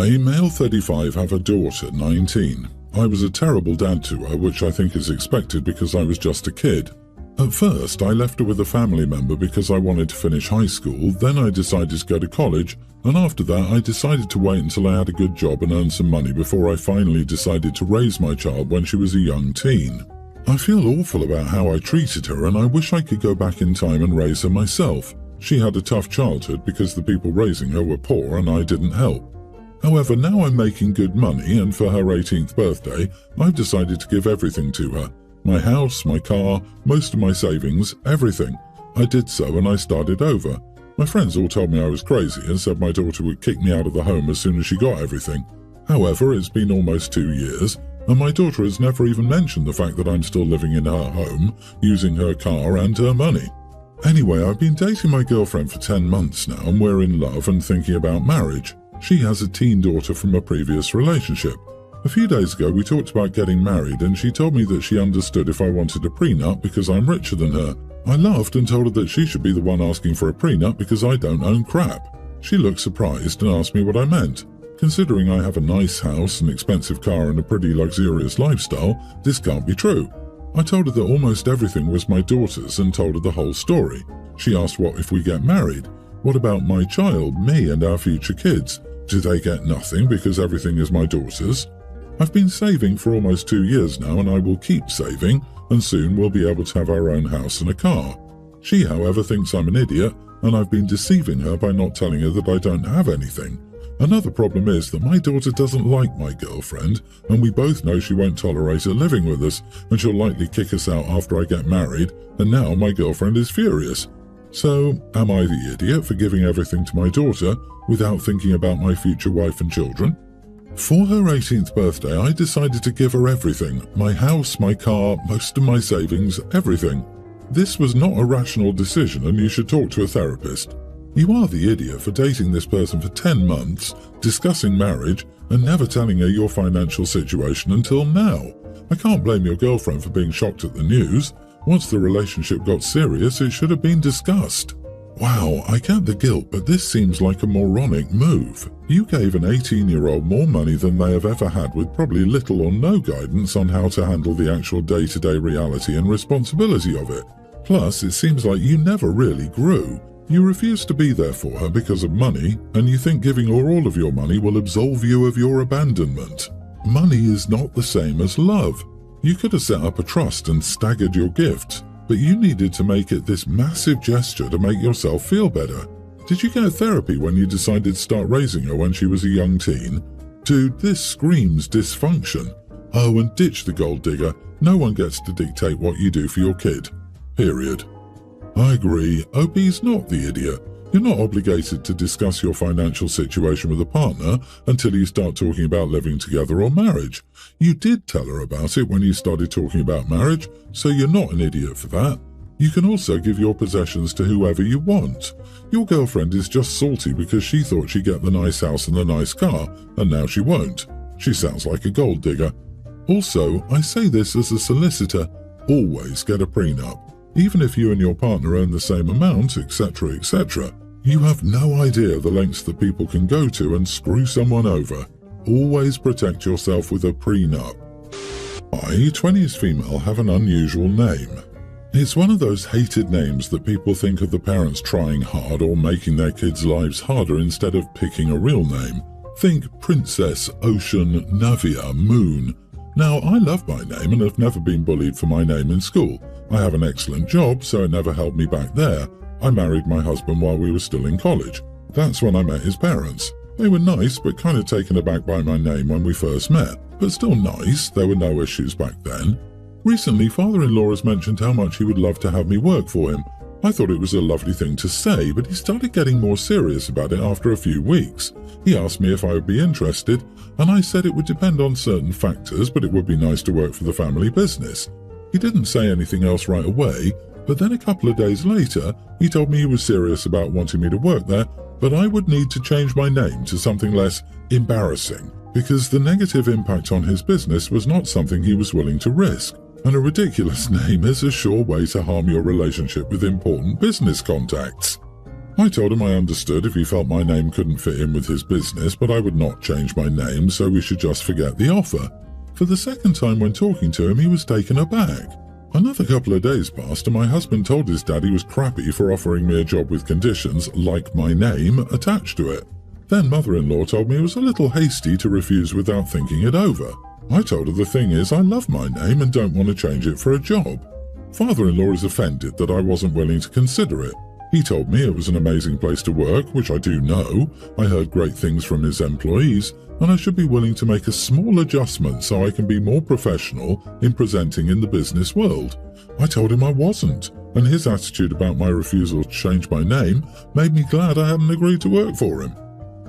I, male 35, have a daughter, 19. I was a terrible dad to her, which I think is expected because I was just a kid. At first, I left her with a family member because I wanted to finish high school, then I decided to go to college, and after that I decided to wait until I had a good job and earn some money before I finally decided to raise my child when she was a young teen. I feel awful about how I treated her, and I wish I could go back in time and raise her myself. She had a tough childhood because the people raising her were poor and I didn't help. However, now I'm making good money, and for her 18th birthday, I've decided to give everything to her. My house, my car, most of my savings, everything. I did so and I started over. My friends all told me I was crazy and said my daughter would kick me out of the home as soon as she got everything. However, it's been almost 2 years, and my daughter has never even mentioned the fact that I'm still living in her home, using her car and her money. Anyway, I've been dating my girlfriend for 10 months now, and we're in love and thinking about marriage. She has a teen daughter from a previous relationship. A few days ago we talked about getting married, and she told me that she understood if I wanted a prenup because I'm richer than her. I laughed and told her that she should be the one asking for a prenup because I don't own crap. She looked surprised and asked me what I meant. Considering I have a nice house, an expensive car and a pretty luxurious lifestyle, this can't be true. I told her that almost everything was my daughter's and told her the whole story. She asked what if we get married? What about my child, me and our future kids? Do they get nothing because everything is my daughter's? I've been saving for almost 2 years now, and I will keep saving, and soon we'll be able to have our own house and a car. She, however, thinks I'm an idiot, and I've been deceiving her by not telling her that I don't have anything. Another problem is that my daughter doesn't like my girlfriend, and we both know she won't tolerate her living with us, and she'll likely kick us out after I get married, and now my girlfriend is furious. So, am I the idiot for giving everything to my daughter without thinking about my future wife and children? For her 18th birthday, I decided to give her everything. My house, my car, most of my savings, everything. This was not a rational decision, and you should talk to a therapist. You are the idiot for dating this person for 10 months, discussing marriage, and never telling her your financial situation until now. I can't blame your girlfriend for being shocked at the news. Once the relationship got serious, it should have been discussed. Wow, I get the guilt, but this seems like a moronic move. You gave an 18-year-old more money than they have ever had, with probably little or no guidance on how to handle the actual day-to-day reality and responsibility of it. Plus, it seems like you never really grew. You refused to be there for her because of money, and you think giving her all of your money will absolve you of your abandonment. Money is not the same as love. You could have set up a trust and staggered your gifts, but you needed to make it this massive gesture to make yourself feel better. Did you get therapy when you decided to start raising her when she was a young teen? Dude, this screams dysfunction. Oh, and ditch the gold digger. No one gets to dictate what you do for your kid. Period. I agree. OP's not the idiot. You're not obligated to discuss your financial situation with a partner until you start talking about living together or marriage. You did tell her about it when you started talking about marriage, so you're not an idiot for that. You can also give your possessions to whoever you want. Your girlfriend is just salty because she thought she'd get the nice house and the nice car, and now she won't. She sounds like a gold digger. Also, I say this as a solicitor, always get a prenup. Even if you and your partner earn the same amount, etc., etc. You have no idea the lengths that people can go to and screw someone over. Always protect yourself with a prenup. I, 20s female, have an unusual name. It's one of those hated names that people think of the parents trying hard or making their kids' lives harder instead of picking a real name. Think Princess, Ocean, Navia, Moon. Now, I love my name and have never been bullied for my name in school. I have an excellent job, so it never held me back there. I married my husband while we were still in college. That's when I met his parents. They were nice, but kind of taken aback by my name when we first met. But still nice, there were no issues back then. Recently, father-in-law has mentioned how much he would love to have me work for him. I thought it was a lovely thing to say, but he started getting more serious about it after a few weeks. He asked me if I would be interested, and I said it would depend on certain factors, but it would be nice to work for the family business. He didn't say anything else right away, but then a couple of days later, he told me he was serious about wanting me to work there, but I would need to change my name to something less embarrassing, because the negative impact on his business was not something he was willing to risk. And a ridiculous name is a sure way to harm your relationship with important business contacts. I told him I understood if he felt my name couldn't fit in with his business, but I would not change my name, so we should just forget the offer. For the second time when talking to him, he was taken aback. Another couple of days passed and my husband told his dad he was crappy for offering me a job with conditions, like my name, attached to it. Then mother-in-law told me it was a little hasty to refuse without thinking it over. I told her the thing is I love my name and don't want to change it for a job. Father-in-law is offended that I wasn't willing to consider it. He told me it was an amazing place to work, which I do know. I heard great things from his employees, and I should be willing to make a small adjustment so I can be more professional in presenting in the business world. I told him I wasn't, and his attitude about my refusal to change my name made me glad I hadn't agreed to work for him.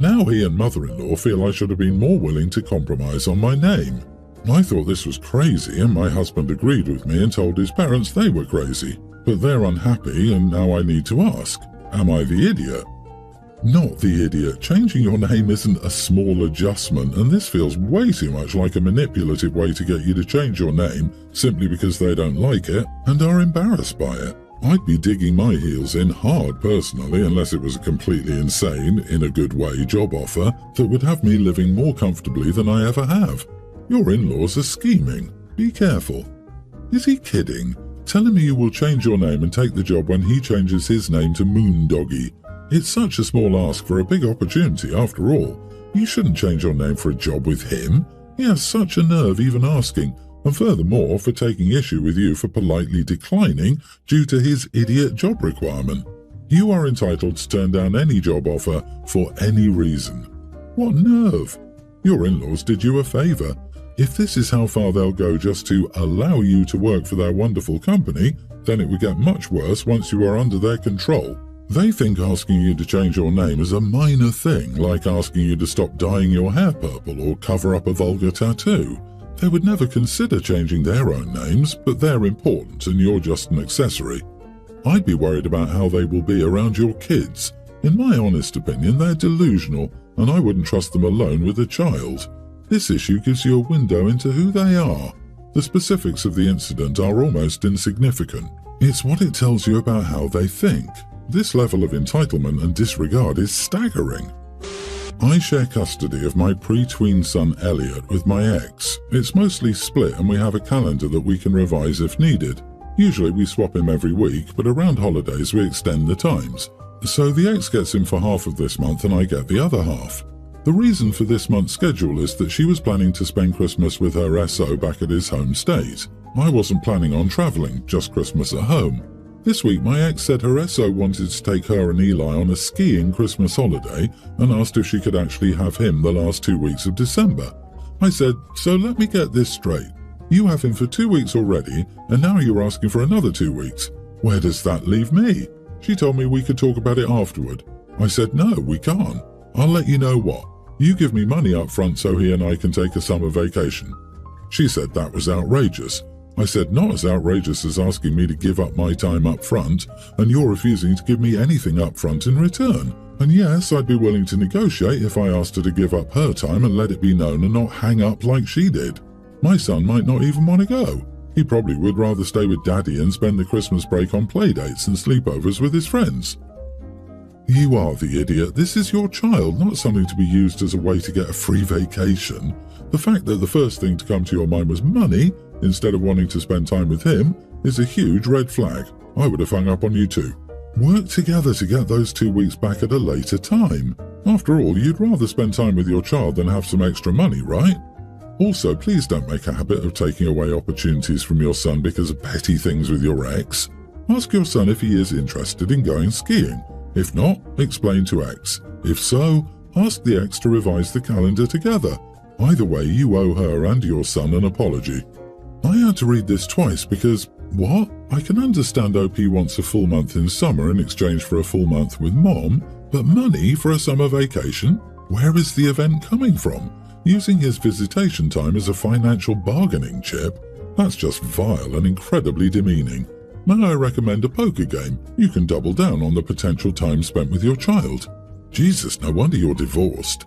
Now he and mother-in-law feel I should have been more willing to compromise on my name. I thought this was crazy, and my husband agreed with me and told his parents they were crazy. But they're unhappy, and now I need to ask, am I the idiot? Not the idiot. Changing your name isn't a small adjustment, and this feels way too much like a manipulative way to get you to change your name simply because they don't like it and are embarrassed by it. I'd be digging my heels in hard personally, unless it was a completely insane, in a good way, job offer that would have me living more comfortably than I ever have. Your in-laws are scheming. Be careful. Is he kidding? Telling me you will change your name and take the job when he changes his name to Moondoggy. It's such a small ask for a big opportunity after all. You shouldn't change your name for a job with him. He has such a nerve even asking, and furthermore for taking issue with you for politely declining due to his idiot job requirement. You are entitled to turn down any job offer for any reason. What nerve! Your in-laws did you a favour. If this is how far they'll go just to allow you to work for their wonderful company, then it would get much worse once you are under their control. They think asking you to change your name is a minor thing, like asking you to stop dyeing your hair purple or cover up a vulgar tattoo. They would never consider changing their own names, but they're important and you're just an accessory. I'd be worried about how they will be around your kids. In my honest opinion, they're delusional, and I wouldn't trust them alone with a child. This issue gives you a window into who they are. The specifics of the incident are almost insignificant. It's what it tells you about how they think. This level of entitlement and disregard is staggering. I share custody of my pre-tween son Elliot with my ex. It's mostly split and we have a calendar that we can revise if needed. Usually we swap him every week, but around holidays we extend the times. So the ex gets him for half of this month and I get the other half. The reason for this month's schedule is that she was planning to spend Christmas with her SO back at his home state. I wasn't planning on travelling, just Christmas at home. This week my ex said her SO wanted to take her and Eli on a skiing Christmas holiday and asked if she could actually have him the last 2 weeks of December. I said, so let me get this straight. You have him for 2 weeks already and now you're asking for another 2 weeks. Where does that leave me? She told me we could talk about it afterward. I said, no, we can't. I'll let you know what. You give me money up front so he and I can take a summer vacation. She said that was outrageous. I said not as outrageous as asking me to give up my time up front, and you're refusing to give me anything up front in return. And yes, I'd be willing to negotiate if I asked her to give up her time and let it be known and not hang up like she did. My son might not even want to go. He probably would rather stay with Daddy and spend the Christmas break on playdates and sleepovers with his friends. You are the idiot. This is your child, not something to be used as a way to get a free vacation. The fact that the first thing to come to your mind was money, instead of wanting to spend time with him, is a huge red flag. I would have hung up on you too. Work together to get those 2 weeks back at a later time. After all, you'd rather spend time with your child than have some extra money, right? Also, please don't make a habit of taking away opportunities from your son because of petty things with your ex. Ask your son if he is interested in going skiing. If not, explain to ex. If so, ask the ex to revise the calendar together. Either way, you owe her and your son an apology. I had to read this twice because, what? I can understand OP wants a full month in summer in exchange for a full month with Mom, but money for a summer vacation? Where is the event coming from? Using his visitation time as a financial bargaining chip? That's just vile and incredibly demeaning. May I recommend a poker game? You can double down on the potential time spent with your child. Jesus, no wonder you're divorced.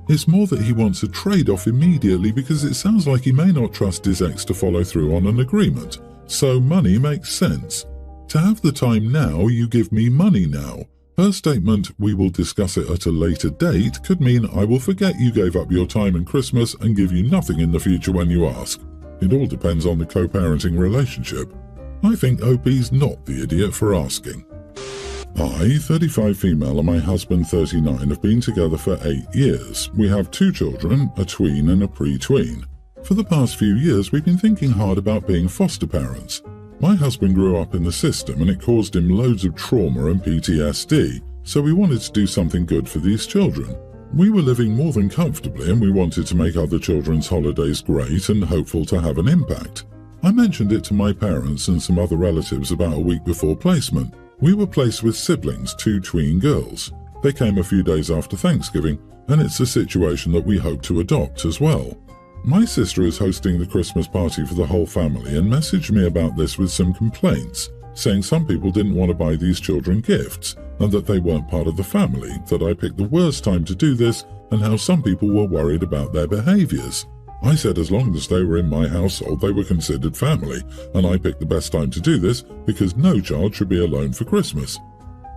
It's more that he wants a trade-off immediately because it sounds like he may not trust his ex to follow through on an agreement. So money makes sense. To have the time now, you give me money now. Her statement, "We will discuss it at a later date," could mean I will forget you gave up your time in Christmas and give you nothing in the future when you ask. It all depends on the co-parenting relationship. I think OP's not the idiot for asking. I, 35 female, and my husband, 39, have been together for 8 years. We have 2 children, a tween and a pre-tween. For the past few years, we've been thinking hard about being foster parents. My husband grew up in the system and it caused him loads of trauma and PTSD, so we wanted to do something good for these children. We were living more than comfortably and we wanted to make other children's holidays great and hopeful to have an impact. I mentioned it to my parents and some other relatives about a week before placement. We were placed with siblings, 2 tween girls. They came a few days after Thanksgiving, and it's a situation that we hope to adopt as well. My sister is hosting the Christmas party for the whole family and messaged me about this with some complaints, saying some people didn't want to buy these children gifts and that they weren't part of the family, that I picked the worst time to do this and how some people were worried about their behaviors. I said as long as they were in my household, they were considered family, and I picked the best time to do this because no child should be alone for Christmas.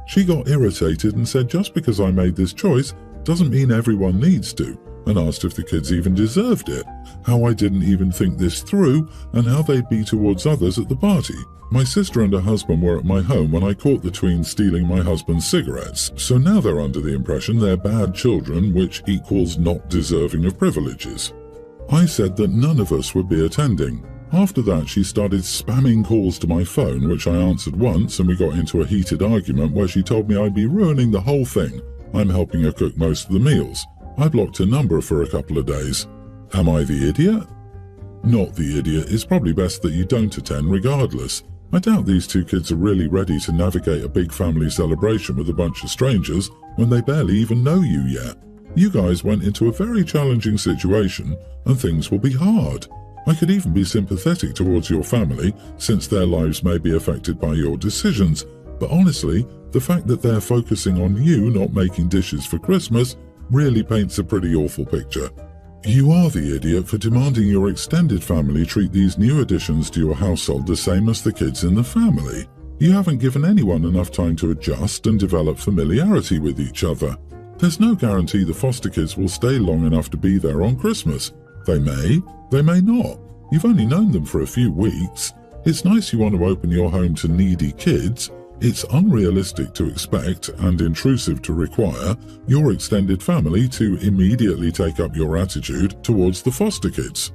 She got irritated and said just because I made this choice doesn't mean everyone needs to, and asked if the kids even deserved it, how I didn't even think this through, and how they'd be towards others at the party. My sister and her husband were at my home when I caught the tweens stealing my husband's cigarettes, so now they're under the impression they're bad children, which equals not deserving of privileges. I said that none of us would be attending. After that, she started spamming calls to my phone, which I answered once, and we got into a heated argument where she told me I'd be ruining the whole thing. I'm helping her cook most of the meals. I blocked her number for a couple of days. Am I the idiot? Not the idiot. It's probably best that you don't attend regardless. I doubt these 2 kids are really ready to navigate a big family celebration with a bunch of strangers when they barely even know you yet. You guys went into a very challenging situation and things will be hard. I could even be sympathetic towards your family since their lives may be affected by your decisions, but honestly, the fact that they're focusing on you not making dishes for Christmas really paints a pretty awful picture. You are the idiot for demanding your extended family treat these new additions to your household the same as the kids in the family. You haven't given anyone enough time to adjust and develop familiarity with each other. There's no guarantee the foster kids will stay long enough to be there on Christmas. They may not. You've only known them for a few weeks. It's nice you want to open your home to needy kids. It's unrealistic to expect and intrusive to require your extended family to immediately take up your attitude towards the foster kids.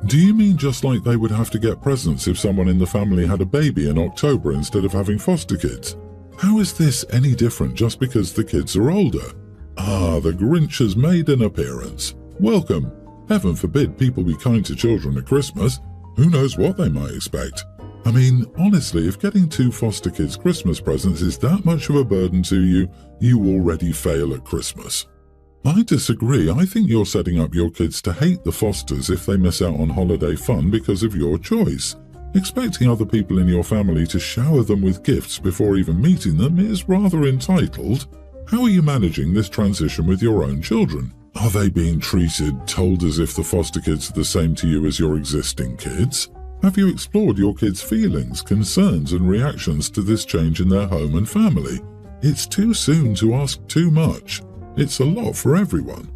Do you mean just like they would have to get presents if someone in the family had a baby in October instead of having foster kids? How is this any different just because the kids are older? Ah, the Grinch has made an appearance. Welcome. Heaven forbid people be kind to children at Christmas. Who knows what they might expect? I mean, honestly, if getting 2 foster kids Christmas presents is that much of a burden to you, you already fail at Christmas. I disagree. I think you're setting up your kids to hate the fosters if they miss out on holiday fun because of your choice. Expecting other people in your family to shower them with gifts before even meeting them is rather entitled. How are you managing this transition with your own children? Are they being told as if the foster kids are the same to you as your existing kids? Have you explored your kids' feelings, concerns and reactions to this change in their home and family? It's too soon to ask too much. It's a lot for everyone.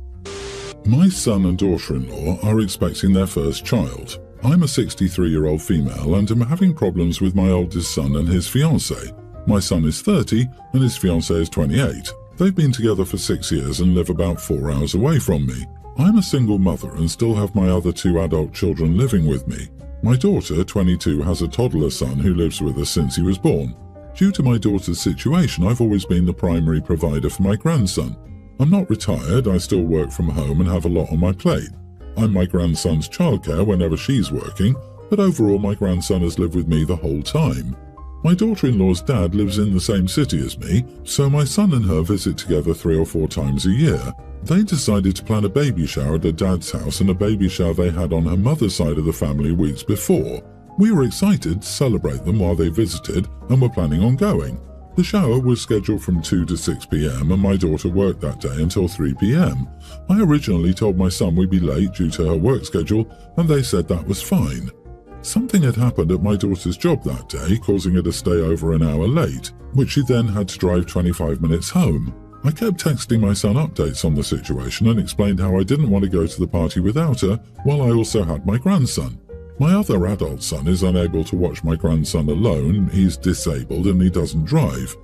My son and daughter-in-law are expecting their first child. I'm a 63-year-old female and am having problems with my oldest son and his fiancée. My son is 30 and his fiancée is 28. They've been together for 6 years and live about 4 hours away from me. I'm a single mother and still have my other 2 adult children living with me. My daughter, 22, has a toddler son who lives with us since he was born. Due to my daughter's situation, I've always been the primary provider for my grandson. I'm not retired, I still work from home and have a lot on my plate. I'm my grandson's childcare whenever she's working, but overall my grandson has lived with me the whole time. My daughter-in-law's dad lives in the same city as me, so my son and her visit together 3 or 4 times a year. They decided to plan a baby shower at her dad's house and a baby shower they had on her mother's side of the family weeks before. We were excited to celebrate them while they visited and were planning on going. The shower was scheduled from 2 to 6 p.m. and my daughter worked that day until 3 p.m. I originally told my son we'd be late due to her work schedule and they said that was fine. Something had happened at my daughter's job that day, causing her to stay over an hour late, which she then had to drive 25 minutes home. I kept texting my son updates on the situation and explained how I didn't want to go to the party without her, while I also had my grandson. My other adult son is unable to watch my grandson alone, he's disabled and he doesn't drive.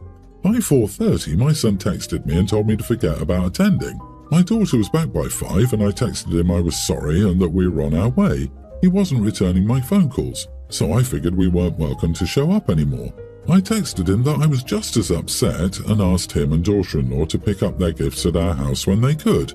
By 4:30, my son texted me and told me to forget about attending. My daughter was back by 5 and I texted him I was sorry and that we were on our way. He wasn't returning my phone calls, so I figured we weren't welcome to show up anymore. I texted him that I was just as upset and asked him and daughter-in-law to pick up their gifts at our house when they could.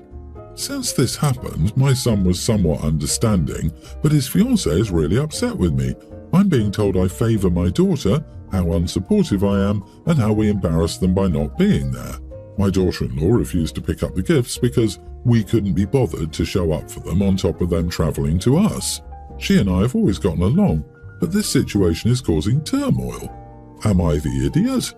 Since this happened, my son was somewhat understanding, but his fiancée is really upset with me. I'm being told I favour my daughter, how unsupportive I am, and how we embarrass them by not being there. My daughter-in-law refused to pick up the gifts because we couldn't be bothered to show up for them on top of them travelling to us. She and I have always gotten along, but this situation is causing turmoil. Am I the idiot?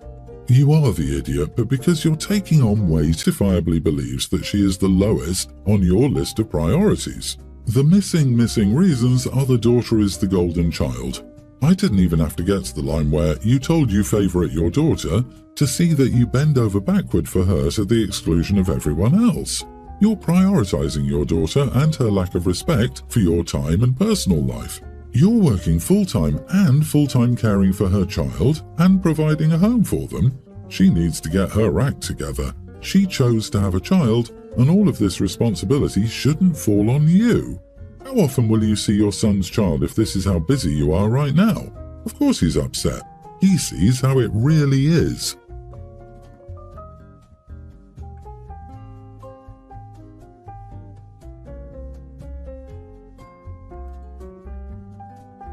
You are the idiot, but because you're taking on weight, justifiably believes that she is the lowest on your list of priorities. The missing reasons are the daughter is the golden child. I didn't even have to get to the line where you told you favourite your daughter to see that you bend over backward for her to the exclusion of everyone else. You're prioritising your daughter and her lack of respect for your time and personal life. You're working full-time and full-time caring for her child and providing a home for them. She needs to get her act together. She chose to have a child, and all of this responsibility shouldn't fall on you. How often will you see your son's child if this is how busy you are right now? Of course he's upset. He sees how it really is.